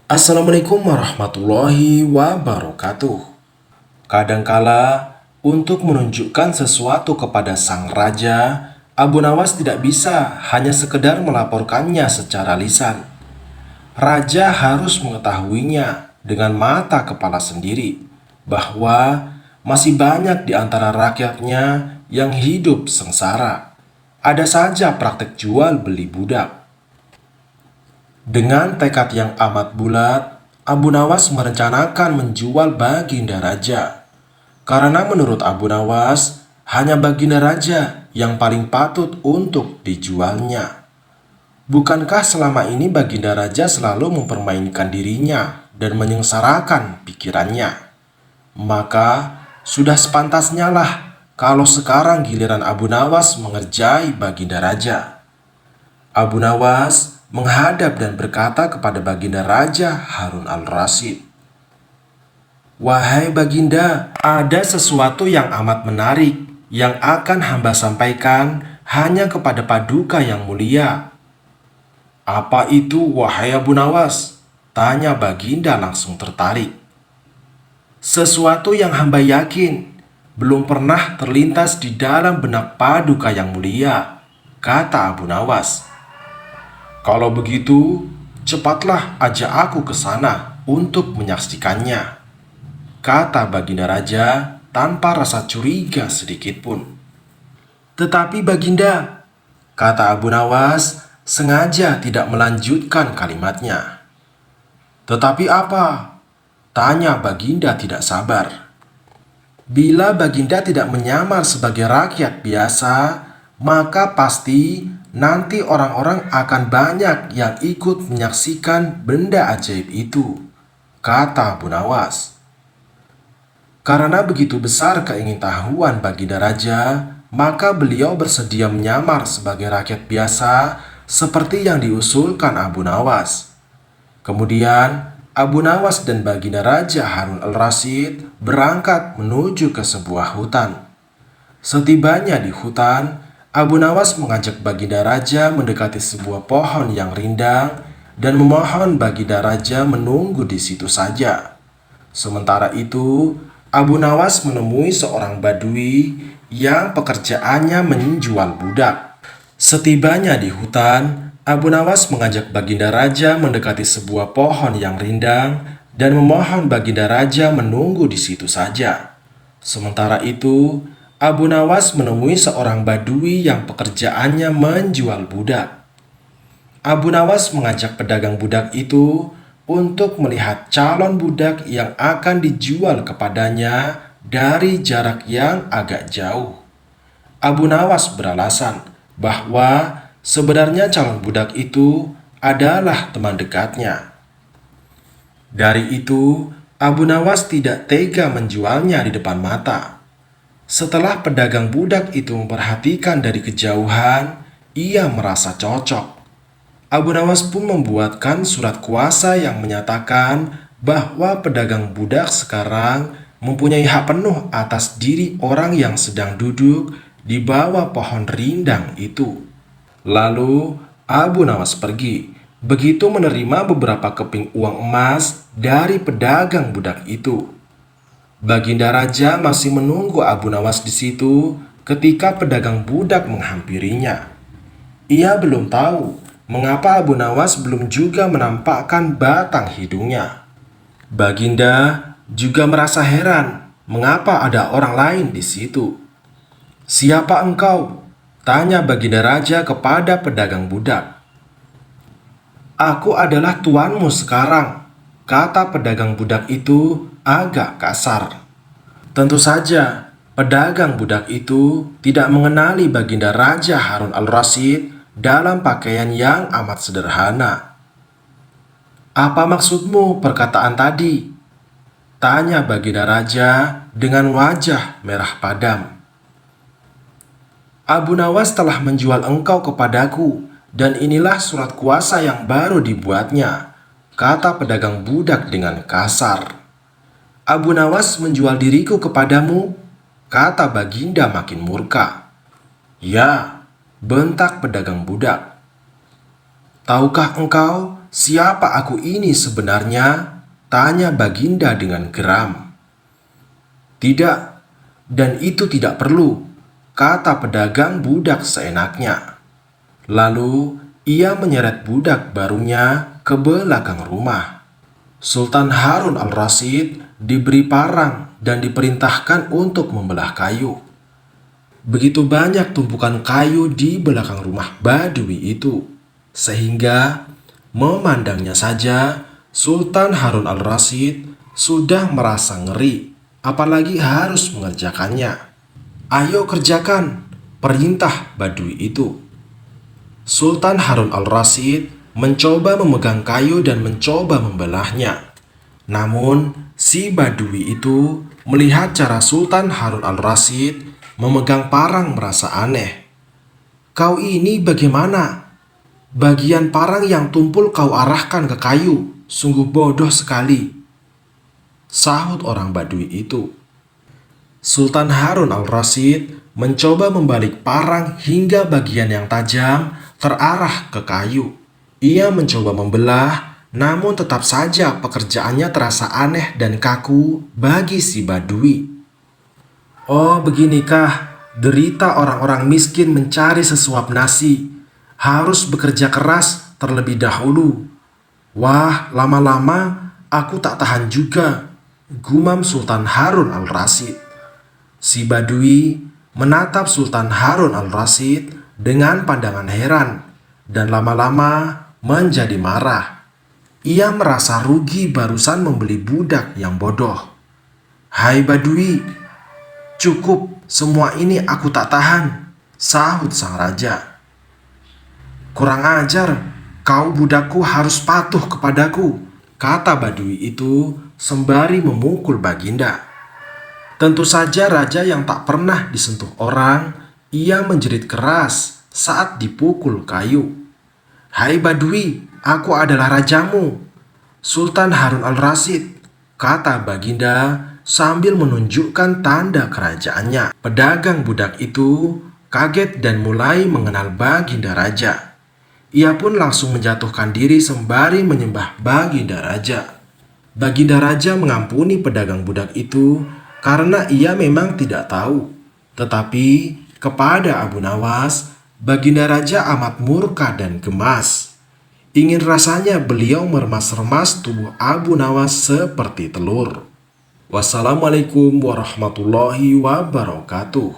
Assalamualaikum warahmatullahi wabarakatuh. Kadangkala, untuk menunjukkan sesuatu kepada sang raja, Abu Nawas tidak bisa hanya sekedar melaporkannya secara lisan. Raja harus mengetahuinya dengan mata kepala sendiri bahwa masih banyak di antara rakyatnya yang hidup sengsara. Ada saja praktek jual beli budak. Dengan tekad yang amat bulat, Abu Nawas merencanakan menjual Baginda Raja. Karena menurut Abu Nawas, hanya Baginda Raja yang paling patut untuk dijualnya. Bukankah selama ini Baginda Raja selalu mempermainkan dirinya dan menyengsarakan pikirannya? Maka sudah sepantasnya lah kalau sekarang giliran Abu Nawas mengerjai Baginda Raja. Abu Nawas menghadap dan berkata kepada Baginda Raja Harun al-Rasyid, "Wahai Baginda, ada sesuatu yang amat menarik yang akan hamba sampaikan hanya kepada Paduka yang mulia." "Apa itu, wahai Abu Nawas?" tanya Baginda langsung tertarik. "Sesuatu yang hamba yakin belum pernah terlintas di dalam benak Paduka yang mulia," kata Abu Nawas. "Kalau begitu, cepatlah ajak aku ke sana untuk menyaksikannya," kata Baginda Raja tanpa rasa curiga sedikit pun. "Tetapi Baginda," kata Abu Nawas sengaja tidak melanjutkan kalimatnya. "Tetapi apa?" tanya Baginda tidak sabar. "Bila Baginda tidak menyamar sebagai rakyat biasa, maka pasti nanti orang-orang akan banyak yang ikut menyaksikan benda ajaib itu," kata Abu Nawas. Karena begitu besar keingintahuan Baginda Raja, maka beliau bersedia menyamar sebagai rakyat biasa seperti yang diusulkan Abu Nawas. Kemudian Abu Nawas dan Baginda Raja Harun al-Rasyid berangkat menuju ke sebuah hutan. Setibanya di hutan, Abu Nawas mengajak Baginda Raja mendekati sebuah pohon yang rindang dan memohon Baginda Raja menunggu di situ saja. Sementara itu, Abu Nawas menemui seorang badui yang pekerjaannya menjual budak. Setibanya di hutan, Abu Nawas mengajak Baginda Raja mendekati sebuah pohon yang rindang dan memohon Baginda Raja menunggu di situ saja. Sementara itu, Abu Nawas menemui seorang badui yang pekerjaannya menjual budak. Abu Nawas mengajak pedagang budak itu untuk melihat calon budak yang akan dijual kepadanya dari jarak yang agak jauh. Abu Nawas beralasan bahwa sebenarnya calon budak itu adalah teman dekatnya. Dari itu, Abu Nawas tidak tega menjualnya di depan mata. Setelah pedagang budak itu memperhatikan dari kejauhan, ia merasa cocok. Abu Nawas pun membuatkan surat kuasa yang menyatakan bahwa pedagang budak sekarang mempunyai hak penuh atas diri orang yang sedang duduk di bawah pohon rindang itu. Lalu Abu Nawas pergi, begitu menerima beberapa keping uang emas dari pedagang budak itu. Baginda Raja masih menunggu Abu Nawas di situ ketika pedagang budak menghampirinya. Ia belum tahu mengapa Abu Nawas belum juga menampakkan batang hidungnya. Baginda juga merasa heran mengapa ada orang lain di situ. "Siapa engkau?" tanya Baginda Raja kepada pedagang budak. "Aku adalah tuanmu sekarang," kata pedagang budak itu agak kasar. Tentu saja, pedagang budak itu tidak mengenali Baginda Raja Harun al-Rasyid dalam pakaian yang amat sederhana. "Apa maksudmu perkataan tadi?" tanya Baginda Raja dengan wajah merah padam. "Abu Nawas telah menjual engkau kepadaku, dan inilah surat kuasa yang baru dibuatnya," kata pedagang budak dengan kasar. "Abu Nawas menjual diriku kepadamu?" kata Baginda makin murka. "Ya," bentak pedagang budak. "Tahukah engkau siapa aku ini sebenarnya?" tanya Baginda dengan geram. "Tidak, dan itu tidak perlu," kata pedagang budak seenaknya. Lalu ia menyeret budak barunya ke belakang rumah. Sultan Harun al-Rasyid diberi parang dan diperintahkan untuk membelah kayu. Begitu banyak tumpukan kayu di belakang rumah Badui itu, sehingga memandangnya saja Sultan Harun al-Rasyid sudah merasa ngeri, apalagi harus mengerjakannya. "Ayo kerjakan," perintah Badui itu. Sultan Harun al-Rasyid mencoba memegang kayu dan mencoba membelahnya. Namun, si Badui itu melihat cara Sultan Harun al-Rasyid memegang parang merasa aneh. "Kau ini bagaimana? Bagian parang yang tumpul kau arahkan ke kayu. Sungguh bodoh sekali," sahut orang Badui itu. Sultan Harun al-Rasyid mencoba membalik parang hingga bagian yang tajam terarah ke kayu. Ia mencoba membelah, namun tetap saja pekerjaannya terasa aneh dan kaku bagi si Badui. "Oh, beginikah derita orang-orang miskin mencari sesuap nasi? Harus bekerja keras terlebih dahulu. Wah, lama-lama aku tak tahan juga," gumam Sultan Harun al-Rasyid. Si Badui menatap Sultan Harun al-Rasyid dengan pandangan heran dan lama-lama menjadi marah. Ia merasa rugi barusan membeli budak yang bodoh. "Hai Badui, cukup, semua ini aku tak tahan," sahut sang raja. "Kurang ajar, kau budakku harus patuh kepadaku," kata Badui itu sembari memukul Baginda. Tentu saja raja yang tak pernah disentuh orang, ia menjerit keras saat dipukul kayu. "Hai Badui, aku adalah rajamu, Sultan Harun al-Rasyid," kata Baginda sambil menunjukkan tanda kerajaannya. Pedagang budak itu kaget dan mulai mengenal Baginda Raja. Ia pun langsung menjatuhkan diri sembari menyembah Baginda Raja. Baginda Raja mengampuni pedagang budak itu karena ia memang tidak tahu. Tetapi kepada Abu Nawas, Baginda Raja amat murka dan gemas. Ingin rasanya beliau meremas-remas tubuh Abu Nawas seperti telur. Wassalamualaikum warahmatullahi wabarakatuh.